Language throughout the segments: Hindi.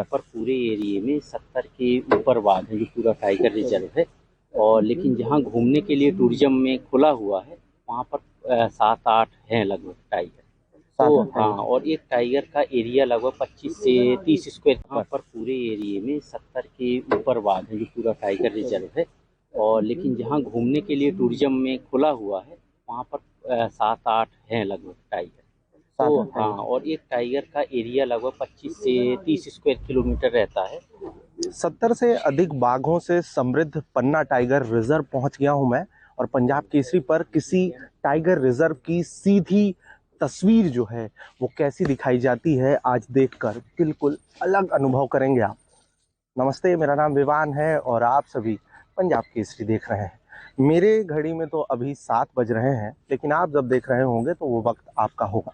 पर पूरे एरिए में 70 के ऊपर बाघ है, जो पूरा टाइगर रिजर्व है। और लेकिन जहाँ घूमने के लिए टूरिज्म में खुला हुआ है, वहाँ पर 7-8 हैं लगभग टाइगर। तो हाँ, और एक टाइगर का एरिया लगभग 25 से 30 स्क्वायर। यहाँ पर पूरे एरिए में 70 के ऊपर बाघ है, जो पूरा टाइगर रिजर्व है। और लेकिन जहाँ घूमने के लिए टूरिज्म में खुला हुआ है, वहाँ पर 7-8 हैं लगभग टाइगर। तो हाँ, और एक टाइगर का एरिया लगभग 25 से 30 स्क्वायर किलोमीटर रहता है। 70 से अधिक बाघों से समृद्ध पन्ना टाइगर रिजर्व पहुंच गया हूं मैं। और पंजाब केसरी पर किसी टाइगर रिजर्व की सीधी तस्वीर जो है वो कैसी दिखाई जाती है, आज देखकर बिल्कुल अलग अनुभव करेंगे आप। नमस्ते, मेरा नाम विवान है और आप सभी पंजाब केसरी देख रहे हैं। मेरे घड़ी में तो अभी 7 बज रहे हैं, लेकिन आप जब देख रहे होंगे तो वो वक्त आपका होगा।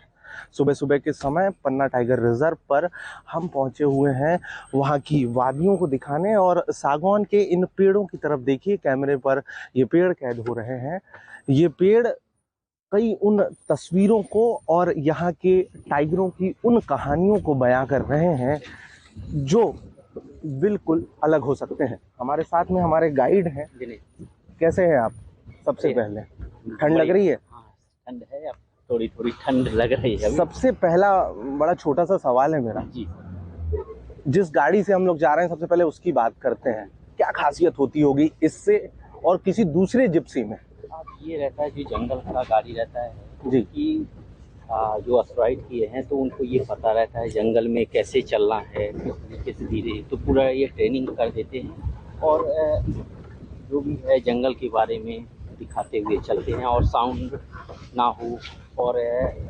सुबह सुबह के समय पन्ना टाइगर रिजर्व पर हम पहुंचे हुए हैं वहां की वादियों को दिखाने। और सागौन के इन पेड़ों की तरफ देखिए, कैमरे पर ये पेड़ कैद हो रहे हैं। ये पेड़ कई उन तस्वीरों को और यहाँ के टाइगरों की उन कहानियों को बयां कर रहे हैं जो बिल्कुल अलग हो सकते हैं। हमारे साथ में हमारे गाइड हैं। कैसे हैं आप? सबसे पहले ठंड लग रही है? ठंड है, अब थोड़ी थोड़ी ठंड लग रही है। सबसे पहला बड़ा छोटा सा सवाल है मेरा जी, जिस गाड़ी से हम लोग जा रहे हैं सबसे पहले उसकी बात करते हैं। क्या खासियत होती होगी इससे और किसी दूसरे जिप्सी में? अब ये रहता है, जो जंगल का गाड़ी रहता है जी, कि जो अस्ट्राइड किए हैं तो उनको ये पता रहता है जंगल में कैसे चलना है, किस तरीके से धीरे, तो पूरा ये ट्रेनिंग कर देते हैं। और जो भी है जंगल के बारे में दिखाते हुए चलते हैं, और साउंड ना हो। और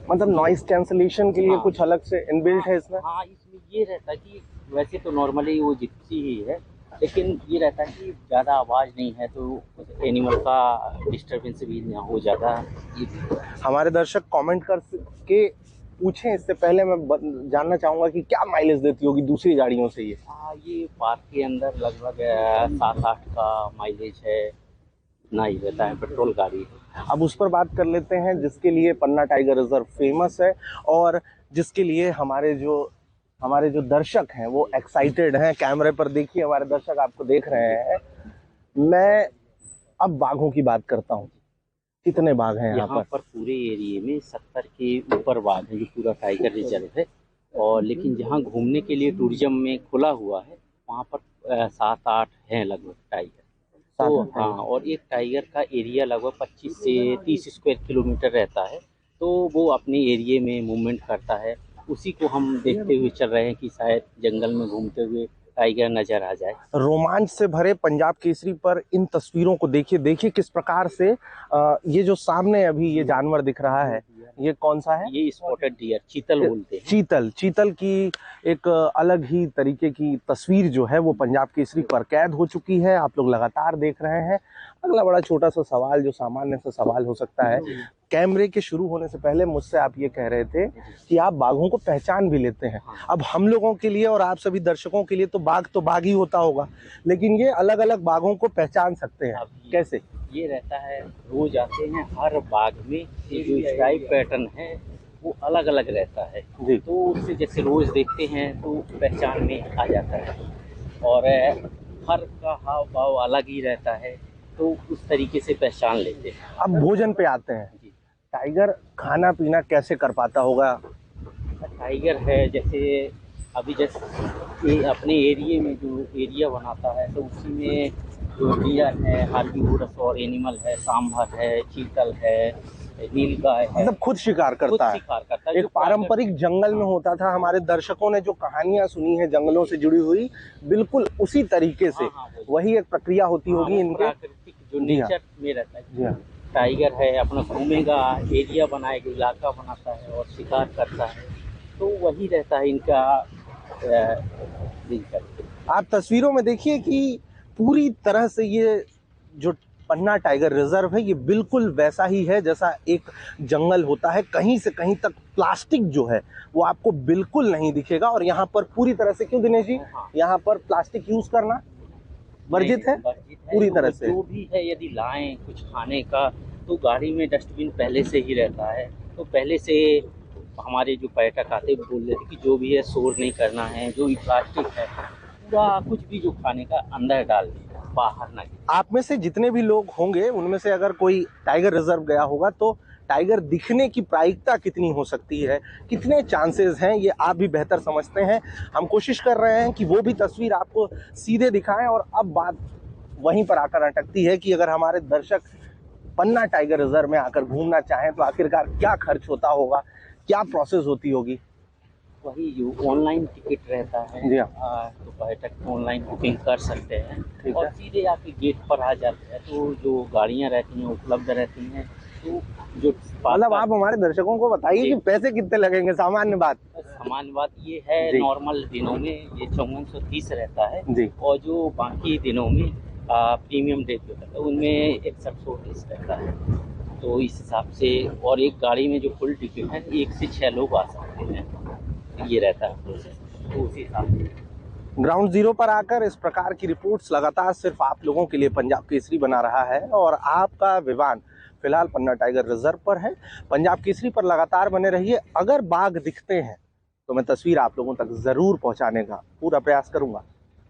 मतलब नॉइस कैंसलेशन के लिए हाँ, कुछ अलग से इनबिल्ट है इसमें? हाँ, इसमें ये रहता है कि वैसे तो नॉर्मली वो जिप्सी ही है, लेकिन ये रहता है कि ज़्यादा आवाज़ नहीं है तो एनिमल का डिस्टर्बेंस भी ना हो ज़्यादा। हमारे दर्शक कमेंट कर के पूछें, इससे पहले मैं जानना चाहूँगा कि क्या माइलेज देती होगी दूसरी गाड़ियों से ये? ये पार्क के अंदर लगभग 7-8 का माइलेज है, ना ही रहता है, पेट्रोल गाड़ी। अब उस पर बात कर लेते हैं जिसके लिए पन्ना टाइगर रिजर्व फेमस है और जिसके लिए हमारे जो दर्शक हैं वो एक्साइटेड हैं। कैमरे पर देखिए, हमारे दर्शक आपको देख रहे हैं। मैं अब बाघों की बात करता हूँ। कितने बाघ हैं यहाँ पर पूरे एरिए में 70 के ऊपर बाघ है, जो पूरा टाइगर रिजर्व है। और लेकिन जहाँ घूमने के लिए टूरिज्म में खुला हुआ है, वहाँ पर 7-8 हैं लगभग टाइगर। तो हाँ, और एक टाइगर का एरिया लगभग 25 से 30 स्क्वायर किलोमीटर रहता है। तो वो अपने एरिए में मूवमेंट करता है, उसी को हम देखते हुए चल रहे हैं कि शायद जंगल में घूमते हुए टाइगर नजर आ जाए। रोमांच से भरे पंजाब केसरी पर इन तस्वीरों को देखिए किस प्रकार से ये जो सामने अभी ये जानवर दिख रहा है, ये कौन सा है? ये स्पॉटेड डियर, चीतल बोलते हैं। चीतल की एक अलग ही तरीके की तस्वीर जो है वो पंजाब केसरी पर कैद हो चुकी है। आप लोग लगातार देख रहे हैं। अगला बड़ा छोटा सा सवाल, जो सामान्य सा सवाल हो सकता है, कैमरे के शुरू होने से पहले मुझसे आप ये कह रहे थे कि आप बाघों को पहचान भी लेते हैं। अब हम लोगों के लिए और आप सभी दर्शकों के लिए तो बाघ ही होता होगा, लेकिन ये अलग अलग बाघों को पहचान सकते हैं कैसे? ये रहता है, रोज आते हैं, हर बाघ में ये जो स्ट्राइप पैटर्न है वो अलग अलग रहता है जी। तो उससे जैसे रोज देखते हैं तो पहचान में आ जाता है, और हर का हाव भाव अलग ही रहता है, तो उस तरीके से पहचान लेते हैं। अब भोजन पे आते हैं। टाइगर खाना पीना कैसे कर पाता होगा? टाइगर है, जैसे अभी जैसे ये अपने एरिया में जो एरिया बनाता है, तो उसी में जो डियर है, हार्बीवोरस और एनिमल है, सांभर है, चीतल है, नीलगाय है, मतलब खुद शिकार करता है। एक पारंपरिक जंगल में होता था। हमारे दर्शकों ने जो कहानियां सुनी है जंगलों से जुड़ी हुई, बिल्कुल उसी तरीके से वही एक प्रक्रिया होती होगी इनके। प्राकृतिक जो नेचर में रहता है, टाइगर है अपना घूमेगा, एरिया बनाएगा, इलाका बनाता है और शिकार करता है, तो वही रहता है इनका दिनचर्या। आप तस्वीरों में देखिए कि पूरी तरह से ये जो पन्ना टाइगर रिजर्व है ये बिल्कुल वैसा ही है जैसा एक जंगल होता है। कहीं से कहीं तक प्लास्टिक जो है वो आपको बिल्कुल नहीं दिखेगा। और यहाँ पर पूरी तरह से, क्यों दिनेश जी, यहाँ पर प्लास्टिक यूज करना वर्जित है पूरी तरह से। जो भी है, यदि लाएं कुछ खाने का तो गाड़ी में डस्टबिन पहले से ही रहता है, तो पहले से हमारे जो पर्यटक आते हैं बोल रहे थे कि जो भी है शोर नहीं करना है, जो भी प्लास्टिक है पूरा कुछ भी जो खाने का अंदर डाल दें, बाहर ना गिरे। आप में से जितने भी लोग होंगे उनमें से अगर कोई टाइगर रिजर्व गया होगा तो टाइगर दिखने की प्रायिकता कितनी हो सकती है, कितने चांसेस हैं, ये आप भी बेहतर समझते हैं। हम कोशिश कर रहे हैं कि वो भी तस्वीर आपको सीधे दिखाएं। और अब बात वहीं पर आकर अटकती है कि अगर हमारे दर्शक पन्ना टाइगर रिजर्व में आकर घूमना चाहें तो आखिरकार क्या खर्च होता होगा, क्या प्रोसेस होती होगी। वही जो ऑनलाइन टिकट रहता है, जी हाँ। तो पर्यटक ऑनलाइन बुकिंग कर सकते हैं ठीक और है। सीधे आके गेट पर आ जाते हैं। तो जो गाड़ियाँ रहती हैं उपलब्ध रहती हैं, तो जो मतलब आप हमारे दर्शकों को बताइए कि पैसे कितने लगेंगे, सामान्य बात। सामान्य बात ये है, जी। नॉर्मल दिनों में ये 5430 रहता है जी। और जो बाकी दिनों में प्रीमियम डे पे रहता है उनमें 6130 रहता है। तो इस हिसाब से, और एक गाड़ी में जो फुल टिकट है 1 से 6 लोग आ सकते हैं, ये रहता है प्रोसेस। तो उसी हिसाब से ग्राउंड जीरो पर आकर इस प्रकार की रिपोर्ट्स लगातार सिर्फ आप लोगों के लिए पंजाब केसरी बना रहा है और आपका विमान फिलहाल पन्ना टाइगर रिजर्व पर है। पंजाब केसरी पर लगातार बने रहिए। अगर बाघ दिखते हैं तो मैं तस्वीर आप लोगों तक जरूर पहुंचाने का पूरा प्रयास करूंगा।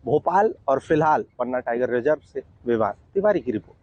भोपाल और फिलहाल पन्ना टाइगर रिजर्व से विवान तिवारी की रिपोर्ट।